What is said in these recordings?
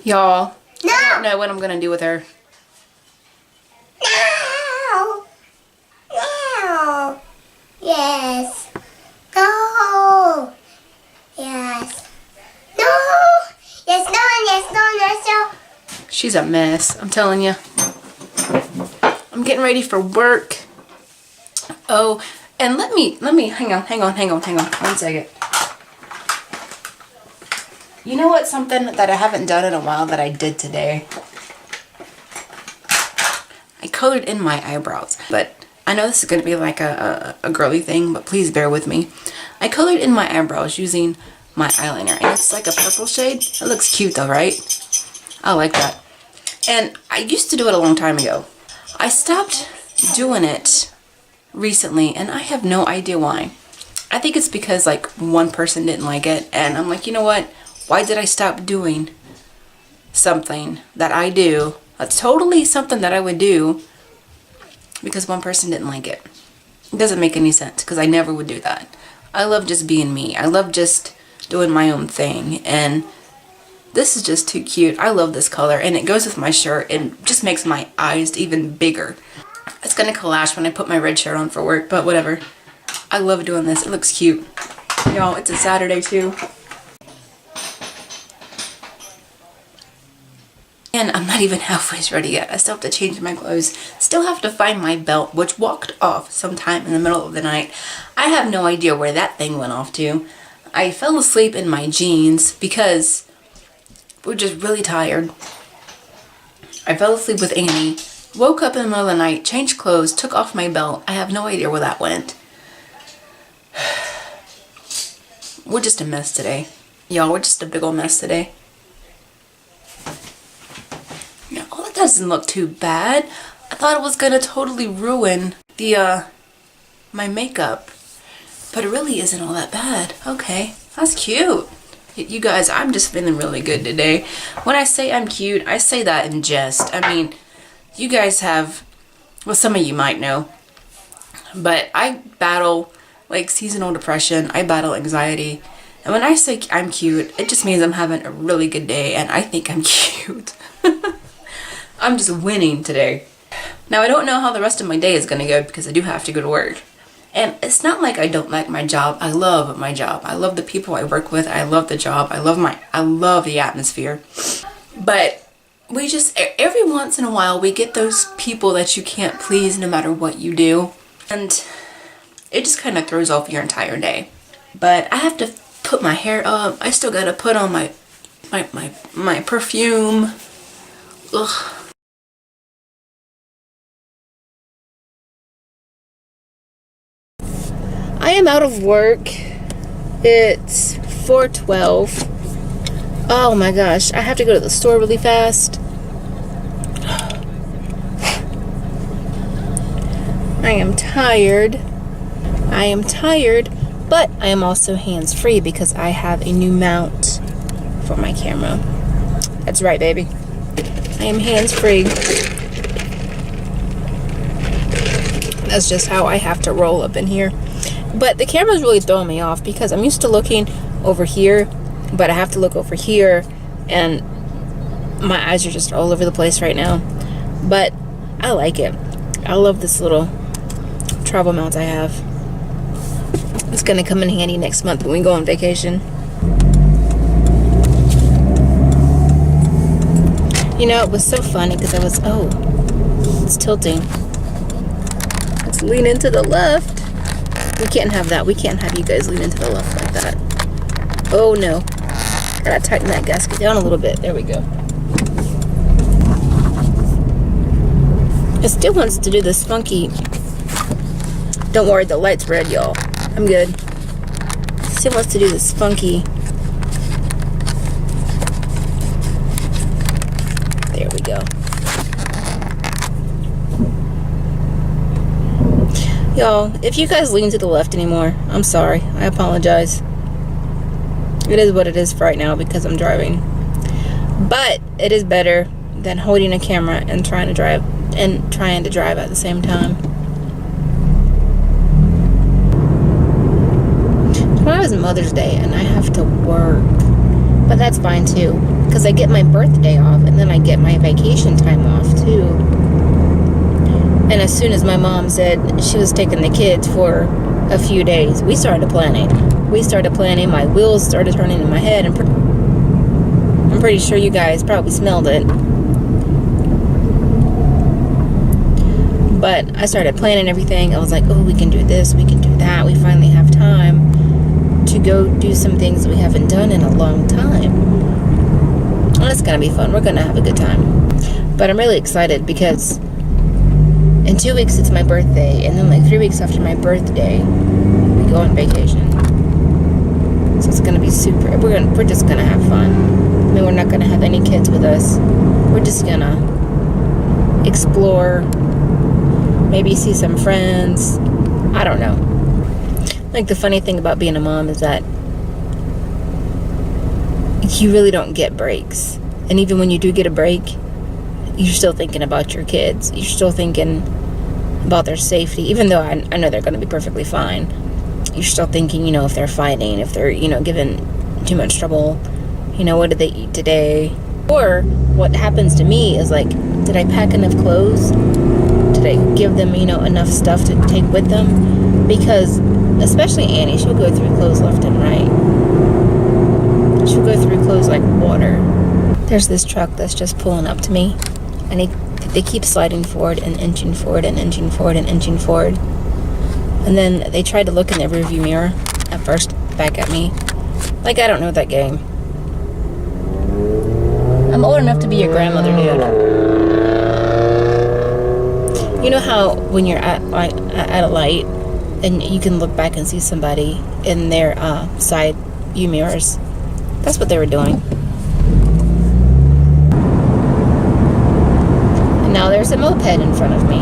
Y'all, I don't know what I'm gonna do with her. No. No. Yes. No. Yes. No. Yes, no, yes, no, yes, no. She's a mess, I'm telling you. I'm getting ready for work. Oh, and let me, hang on 1 second. You know what, something that I haven't done in a while that I did today? I colored in my eyebrows, but I know this is going to be like a girly thing, but please bear with me. I colored in my eyebrows using my eyeliner, and it's like a purple shade. It looks cute though, right? I like that. And I used to do it a long time ago. I stopped doing it recently, and I have no idea why. I think it's because like one person didn't like it, and I'm like, you know what? Why did I stop doing something that I do? That's totally something that I would do because one person didn't like it. It doesn't make any sense because I never would do that. I love just being me. I love just doing my own thing, and this is just too cute. I love this color, and it goes with my shirt and just makes my eyes even bigger. It's gonna clash when I put my red shirt on for work, but whatever. I love doing this. It looks cute. Y'all, it's a Saturday too. And I'm not even halfway ready yet. I still have to change my clothes. Still have to find my belt, which walked off sometime in the middle of the night. I have no idea where that thing went off to. I fell asleep in my jeans because we're just really tired. I fell asleep with Annie, woke up in the middle of the night, changed clothes, took off my belt. I have no idea where that went. We're just a mess today. Y'all, we're just a big old mess today. Yeah, oh, that doesn't look too bad. I thought it was gonna totally ruin the my makeup, but it really isn't all that bad. Okay, that's cute. You guys, I'm just feeling really good today. When I say I'm cute, I say that in jest. I mean, you guys have, well, some of you might know, but I battle like seasonal depression. I battle anxiety. And when I say I'm cute, it just means I'm having a really good day, and I think I'm cute. I'm just winning today. Now, I don't know how the rest of my day is going to go because I do have to go to work. And it's not like I don't like my job. I love my job. I love the people I work with. I love the job. I love the atmosphere. But we just, every once in a while, we get those people that you can't please no matter what you do. And it just kind of throws off your entire day. But I have to put my hair up. I still got to put on my perfume. Ugh. I am out of work. It's 4:12. Oh my gosh, I have to go to the store really fast. I am tired. But I am also hands-free because I have a new mount for my camera. That's right, baby. I am hands-free. That's just how I have to roll up in here. But the camera's really throwing me off because I'm used to looking over here, but I have to look over here, and my eyes are just all over the place right now. But I like it. I love this little travel mount I have. It's gonna come in handy next month when we go on vacation. You know, it was so funny because I was, oh, it's tilting. Let's lean into the left. We can't have that. We can't have you guys lean into the left like that. Oh no. Gotta tighten that gasket down a little bit. There we go. It still wants to do this funky. Don't worry, the light's red, y'all. I'm good. It still wants to do this funky. There we go. Y'all, if you guys lean to the left anymore, I'm sorry. I apologize. It is what it is for right now because I'm driving. But it is better than holding a camera and trying to drive at the same time. Tomorrow is Mother's Day and I have to work. But that's fine too, because I get my birthday off, and then I get my vacation time off too. And as soon as my mom said she was taking the kids for a few days, we started planning. My wheels started turning in my head, and I'm pretty sure you guys probably smelled it. But I started planning everything. I was like, oh, we can do this, we can do that. We finally have time to go do some things we haven't done in a long time. And it's gonna be fun. We're gonna have a good time. But I'm really excited because in 2 weeks it's my birthday, and then like 3 weeks after my birthday we go on vacation. So it's gonna be super. We're just gonna have fun. I mean, we're not gonna have any kids with us. We're just gonna explore, maybe see some friends. I don't know. Like, the funny thing about being a mom is that you really don't get breaks. And even when you do get a break, you're still thinking about your kids. You're still thinking about their safety. Even though I know they're going to be perfectly fine, you're still thinking, you know, if they're fighting, if they're, you know, giving too much trouble, you know, what did they eat today? Or what happens to me is like, did I pack enough clothes? Did I give them, you know, enough stuff to take with them? Because especially Annie, she'll go through clothes left and right. She'll go through clothes like water. There's this truck that's just pulling up to me, and they keep sliding forward and inching forward and inching forward and inching forward. And then they tried to look in their rearview mirror at first, back at me. Like, I don't know that game. I'm old enough to be your grandmother, dude. You know how when you're at a light and you can look back and see somebody in their side view mirrors? That's what they were doing. And now there's a moped in front of me.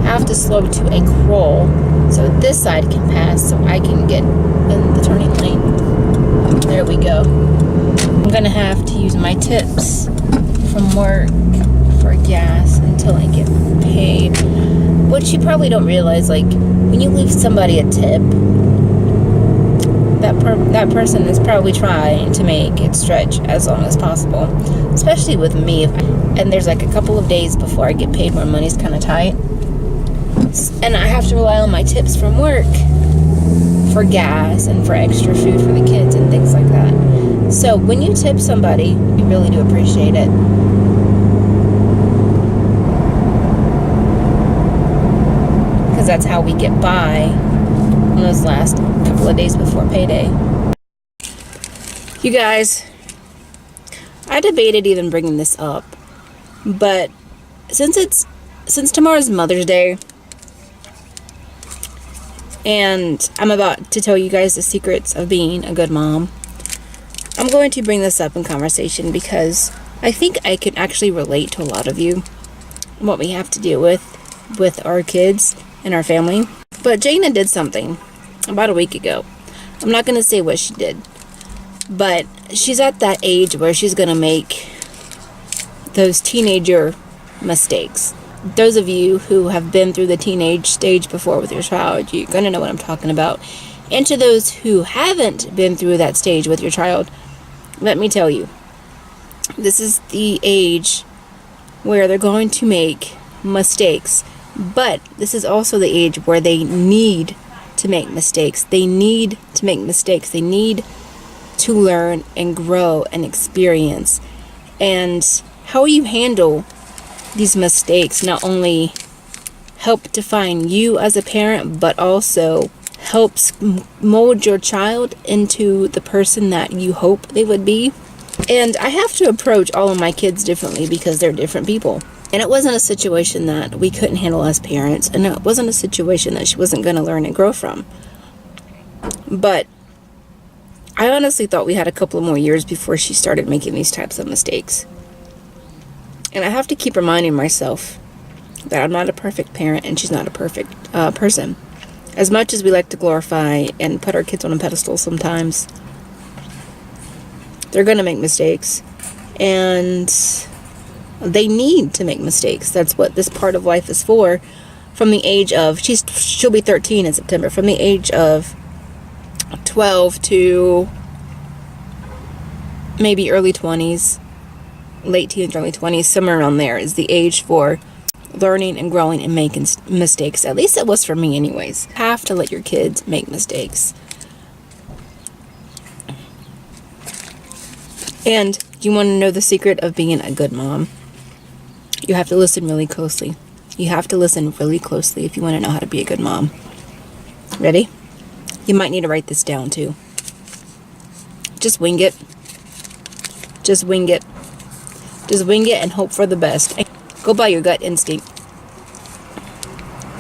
I have to slow to a crawl so this side can pass, so I can get in the turning lane. There we go. I'm gonna have to use my tips from work for gas until I get paid. Which you probably don't realize, like, when you leave somebody a tip, that person is probably trying to make it stretch as long as possible. Especially with me, and there's like a couple of days before I get paid where money's kind of tight, and I have to rely on my tips from work for gas and for extra food for the kids and things like that. So when you tip somebody, you really do appreciate it. Because that's how we get by on those last couple of days before payday. You guys, I debated even bringing this up, but since tomorrow's Mother's Day, and I'm about to tell you guys the secrets of being a good mom, I'm going to bring this up in conversation because I think I can actually relate to a lot of you, what we have to deal with our kids and our family. But Jaina did something about a week ago. I'm not going to say what she did, but she's at that age where she's going to make those teenager mistakes. Those of you who have been through the teenage stage before with your child, you're going to know what I'm talking about. And to those who haven't been through that stage with your child, let me tell you, this is the age where they're going to make mistakes. But this is also the age where they need to make mistakes. They need to make mistakes. They need to learn and grow and experience. And how you handle these mistakes not only help define you as a parent, but also helps mold your child into the person that you hope they would be. And I have to approach all of my kids differently because they're different people. And it wasn't a situation that we couldn't handle as parents, and it wasn't a situation that she wasn't going to learn and grow from. But I honestly thought we had a couple of more years before she started making these types of mistakes. And I have to keep reminding myself that I'm not a perfect parent and she's not a perfect person. As much as we like to glorify and put our kids on a pedestal sometimes, they're going to make mistakes. And they need to make mistakes. That's what this part of life is for. From the age of, she'll be 13 in September. From the age of 12 to maybe early 20s, late teens, early 20s, somewhere around there is the age for learning and growing and making mistakes. At least it was for me anyways. You have to let your kids make mistakes. And you want to know the secret of being a good mom? You have to listen really closely. You have to listen really closely if you want to know how to be a good mom. Ready? You might need to write this down too. Just wing it. Just wing it. Just wing it and hope for the best. Go by your gut instinct.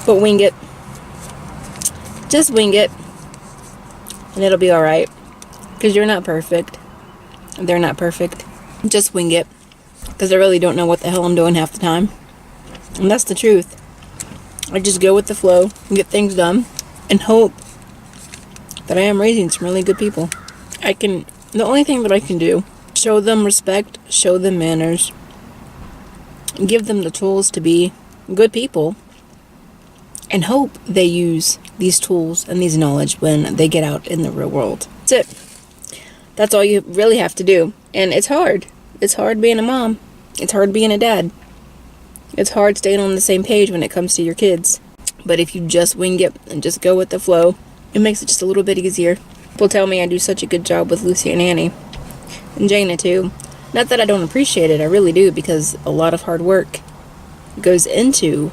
But wing it. Just wing it. And it'll be alright. Because you're not perfect. They're not perfect. Just wing it. Because I really don't know what the hell I'm doing half the time. And that's the truth. I just go with the flow and get things done. And hope that I am raising some really good people. The only thing that I can do, show them respect, show them manners, give them the tools to be good people, and hope they use these tools and these knowledge when they get out in the real world. That's it. That's all you really have to do. And it's hard. It's hard being a mom. It's hard being a dad. It's hard staying on the same page when it comes to your kids. But if you just wing it and just go with the flow, it makes it just a little bit easier. People tell me I do such a good job with Lucy and Annie. And Jaina too. Not that I don't appreciate it, I really do, because a lot of hard work goes into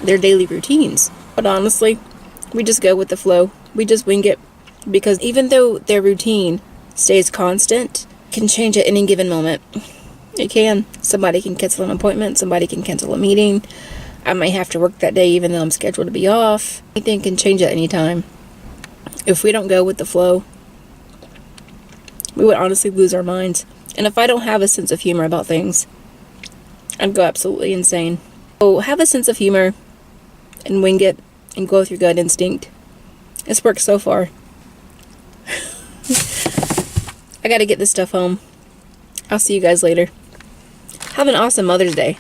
their daily routines. But honestly, we just go with the flow. We just wing it. Because even though their routine stays constant, it can change at any given moment. It can. Somebody can cancel an appointment. Somebody can cancel a meeting. I might have to work that day even though I'm scheduled to be off. Anything can change at any time. If we don't go with the flow, we would honestly lose our minds. And if I don't have a sense of humor about things, I'd go absolutely insane. So have a sense of humor and wing it and go with your gut instinct. It's worked so far. I gotta get this stuff home. I'll see you guys later. Have an awesome Mother's Day.